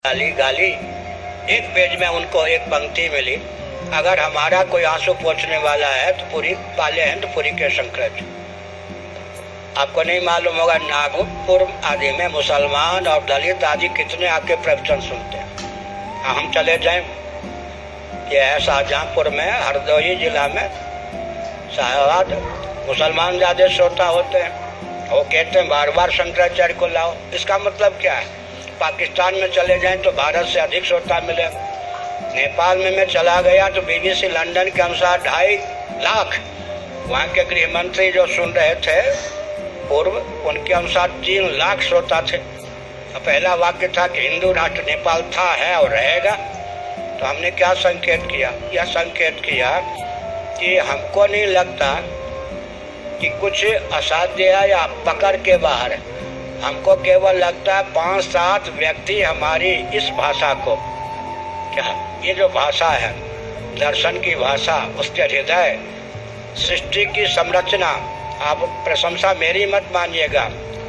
गाली गाली। एक पेज में उनको एक पंक्ति मिली, अगर हमारा कोई आंसू पोंछने वाला है तो पूरी पाले हैं तो पूरी के शंकराचार्य। आपको नहीं मालूम होगा, नागपुर आदि में मुसलमान और दलित आदि कितने आके प्रवचन सुनते हैं। हम चले जाएं, ये है शाहजहांपुर में, हरदोई जिला में शाहबाद, मुसलमान ज्यादा श्रोता होते हैं। वो कहते हैं बार बार शंकराचार्य को लाओ। इसका मतलब क्या है? पाकिस्तान में चले जाएं तो भारत से अधिक श्रोता मिले। नेपाल में मैं चला गया तो BBC लंदन के अनुसार 2.5 लाख, वहाँ के गृह मंत्री जो सुन रहे थे पूर्व, उनके अनुसार 3 लाख श्रोता थे। पहला वाक्य था कि हिंदू राष्ट्र नेपाल था, है और रहेगा। तो हमने क्या संकेत किया? यह संकेत किया कि हमको नहीं लगता कि कुछ असाध्य है या पकड़ के बाहर है। हमको केवल लगता है 5-7 व्यक्ति हमारी इस भाषा को, क्या ये जो भाषा है दर्शन की भाषा, उसके हृदय, सृष्टि की संरचना, आप प्रशंसा मेरी मत मानिएगा,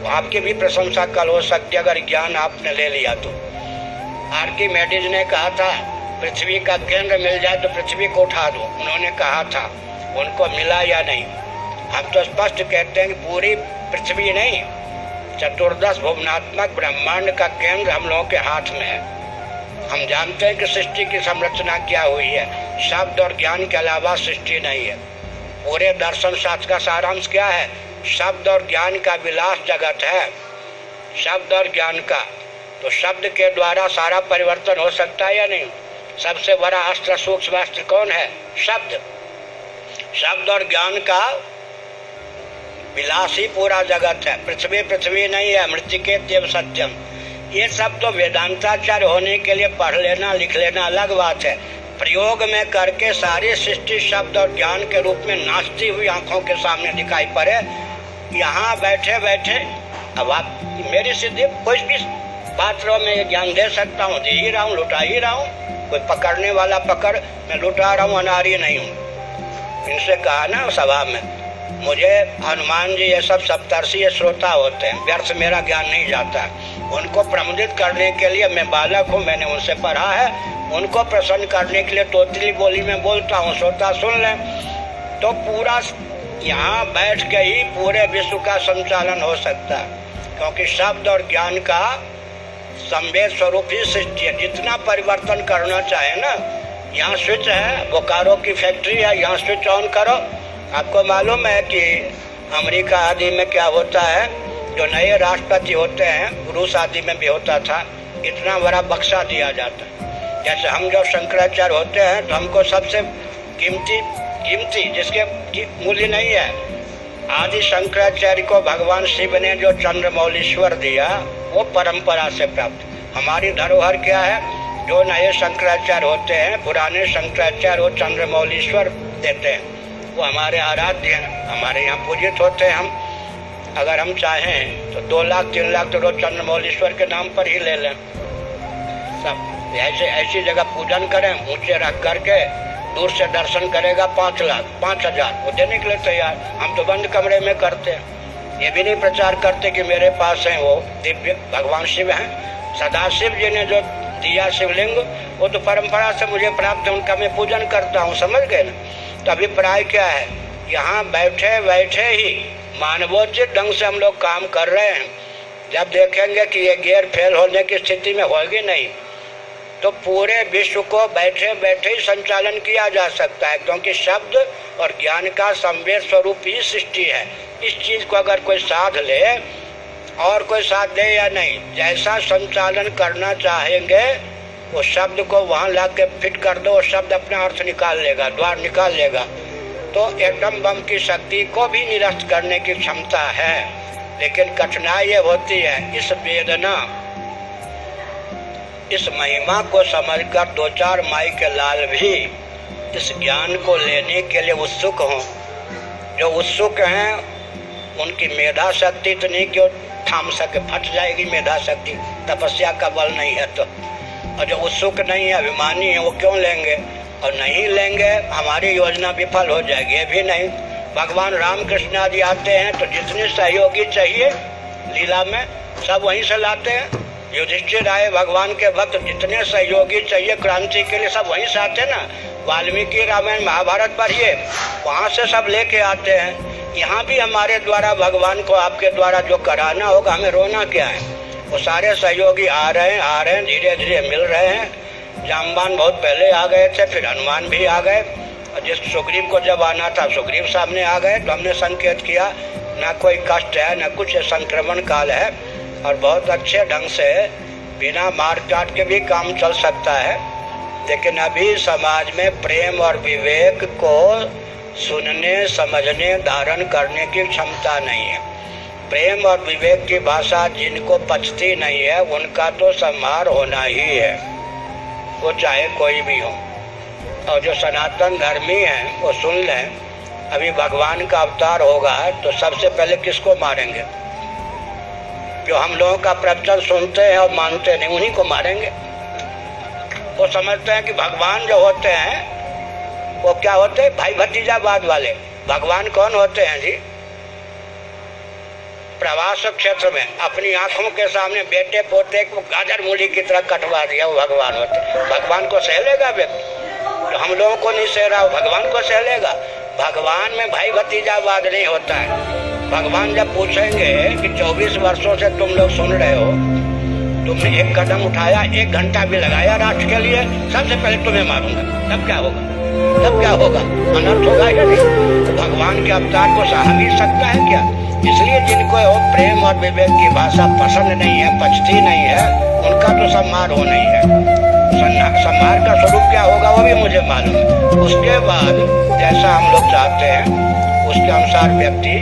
आपकी भी प्रशंसा कल हो सकती है अगर ज्ञान आपने ले लिया तो। आर्किमेडीज ने कहा था पृथ्वी का केंद्र मिल जाए तो पृथ्वी को उठा दो, उन्होंने कहा था, उनको मिला या नहीं? हम तो स्पष्ट कहते हैं कि पूरी पृथ्वी नहीं, चतुर्दश भुवनात्मक ब्रह्मांड का केंद्र हम लोगों के हाथ में है। हम जानते हैं कि सृष्टि की संरचना क्या हुई है। शब्द और ज्ञान के अलावा सृष्टि नहीं है। पूरे दर्शन शास्त्र का सारांश क्या है? शब्द और ज्ञान का विलास जगत है, शब्द और ज्ञान का। तो शब्द के द्वारा सारा परिवर्तन हो सकता है या नहीं? सबसे बड़ा अस्त्र, सूक्ष्म अस्त्र कौन है? शब्द। शब्द और ज्ञान का विलास ही पूरा जगत है। पृथ्वी पृथ्वी नहीं है, मृत्तिके देव सत्यम। ये सब तो वेदांताचार्य होने के लिए पढ़ लेना लिख लेना अलग बात है। प्रयोग में करके सारी सृष्टि शब्द और ज्ञान के रूप में नाचती हुई आंखों के सामने दिखाई पड़े। यहाँ बैठे बैठे अब आप मेरी सिद्धि कोई भी पात्रों में ये ज्ञान दे सकता हूँ, दे ही रहा हूँ, लुटा ही रहा हूँ। कोई पकड़ने वाला पकड़, मैं लुटा रहा हूँ, अनारी नहीं हूँ। इनसे कहा ना सभा में, मुझे हनुमान जी ये सब सप्तर्षि श्रोता होते हैं, व्यर्थ मेरा ज्ञान नहीं जाता। उनको प्रमुदित करने के लिए मैं बालक हूँ, मैंने उनसे पढ़ा है, उनको प्रसन्न करने के लिए तोतली बोली में बोलता हूँ, श्रोता सुन लें। तो पूरा यहाँ बैठ के ही पूरे विश्व का संचालन हो सकता है, क्योंकि शब्द और ज्ञान का संवेद स्वरूप ही सृष्टि है। जितना परिवर्तन करना चाहे ना, यहाँ स्विच है, बोकारो की फैक्ट्री है, यहाँ स्विच ऑन करो। आपको मालूम है कि अमेरिका आदि में क्या होता है, जो नए राष्ट्रपति होते हैं, रूस आदि में भी होता था, इतना बड़ा बक्सा दिया जाता है। जैसे हम जब शंकराचार्य होते हैं तो हमको सबसे कीमती जिसके मूल्य नहीं है, आदि शंकराचार्य को भगवान शिव ने जो चंद्रमौलीश्वर दिया, वो परंपरा से प्राप्त। हमारी धरोहर क्या है? जो नए शंकराचार्य होते हैं, पुराने शंकराचार्य वो चंद्रमौलीश्वर देते हैं, वो हमारे आराध्य हैं, हमारे यहाँ पूजित होते हैं। हम अगर हम चाहें तो 2 लाख 3 लाख तो रोज चंद्रमौलीश्वर के नाम पर ही ले लें। सब ऐसी जगह पूजन करें, ऊंचे रख करके, दूर से दर्शन करेगा 5 लाख 5,000, वो देने के लिए तैयार। हम तो बंद कमरे में करते हैं, ये भी नहीं प्रचार करते कि मेरे पास है वो दिव्य भगवान शिव हैं। सदाशिव जी ने जो दिया शिवलिंग, वो तो परंपरा से मुझे प्राप्त है, उनका मैं पूजन करता हूँ, समझ गए ना? तो अभिप्राय क्या है? यहाँ बैठे बैठे ही मानवोचित ढंग से हम लोग काम कर रहे हैं। जब देखेंगे कि ये गियर फेल होने की स्थिति में होगी नहीं, तो पूरे विश्व को बैठे बैठे ही संचालन किया जा सकता है, क्योंकि शब्द और ज्ञान का संवेद स्वरूप ही सृष्टि है। इस चीज को अगर कोई साध ले, और कोई साथ दे या नहीं, जैसा संचालन करना चाहेंगे वो शब्द को वहाँ ला के फिट कर दो, शब्द अपना अर्थ निकाल लेगा, द्वार निकाल लेगा। तो एटम बम की शक्ति को भी निरस्त करने की क्षमता है। लेकिन कठिनाई ये होती है, इस वेदना, इस महिमा को समझकर 2-4 माई के लाल भी इस ज्ञान को लेने के लिए उत्सुक हों। जो उत्सुक हैं उनकी मेधा शक्ति इतनी क्यों थाम सके, फट जाएगी मेधा शक्ति, तपस्या का बल नहीं है तो। और जो उत्सुक नहीं है, अभिमानी है, वो क्यों लेंगे? और नहीं लेंगे, हमारी योजना विफल हो जाएगी। ये भी नहीं, भगवान रामकृष्ण आदि आते हैं तो जितने सहयोगी चाहिए लीला में सब वहीं से लाते हैं। युधिष्ठिर आए, भगवान के भक्त जितने सहयोगी चाहिए क्रांति के लिए सब वहीं से आते ना। वाल्मीकि रामायण महाभारत पढ़िए, वहाँ से सब लेके आते हैं। यहाँ भी हमारे द्वारा भगवान को आपके द्वारा जो कराना होगा, हमें रोना क्या है। वो सारे सहयोगी आ रहे हैं, धीरे धीरे मिल रहे हैं। जामवान बहुत पहले आ गए थे, फिर हनुमान भी आ गए। जिस सुग्रीव को जब आना था सुग्रीव सामने आ गए, तो हमने संकेत किया ना कोई कष्ट है न कुछ, संक्रमण काल है और बहुत अच्छे ढंग से बिना मार काट के भी काम चल सकता है। लेकिन अभी समाज में प्रेम और विवेक को सुनने, समझने, धारण करने की क्षमता नहीं है। प्रेम और विवेक की भाषा जिनको पचती नहीं है उनका तो संहार होना ही है, वो चाहे कोई भी हो। और जो सनातन धर्मी हैं वो सुन लें, अभी भगवान का अवतार होगा तो सबसे पहले किसको मारेंगे? जो हम लोगों का प्रवचन सुनते हैं और मानते नहीं, उन्हीं को मारेंगे। वो समझते हैं कि भगवान जो होते हैं वो क्या होते हैं? भाई भतीजावाद वाले। भगवान कौन होते हैं जी? प्रवास क्षेत्र में अपनी आंखों के सामने बेटे पोते को गाजर मूली की तरह कटवा दिया, वो भगवान होते हैं। भगवान को सह लेगा व्यक्ति? तो हम लोगों को नहीं सह रहा, भगवान को सह लेगा? भगवान में भाई भतीजावाद नहीं होता है। भगवान जब पूछेंगे कि 24 वर्षों से तुम लोग सुन रहे हो, तुमने एक कदम उठाया, 1 घंटा भी लगाया राष्ट्र के लिए, सबसे पहले तुम्हें मारूंगा। तब क्या होगा? तब क्या होगा? अनर्थ होगा या नहीं? तो भगवान के अवतार को सहा भी सकता है क्या? इसलिए जिनको प्रेम और विवेक की भाषा पसंद नहीं है, पचती नहीं है, उनका तो संहार हो नहीं है। संहार का स्वरूप क्या होगा वो भी मुझे मालूम है। उसके बाद जैसा हम लोग चाहते हैं उसके अनुसार व्यक्ति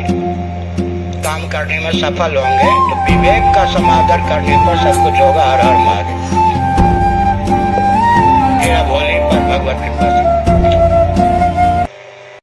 काम करने में सफल होंगे। तो विवेक का समादर करने पर सब कुछ होगा। हर हर महादेव।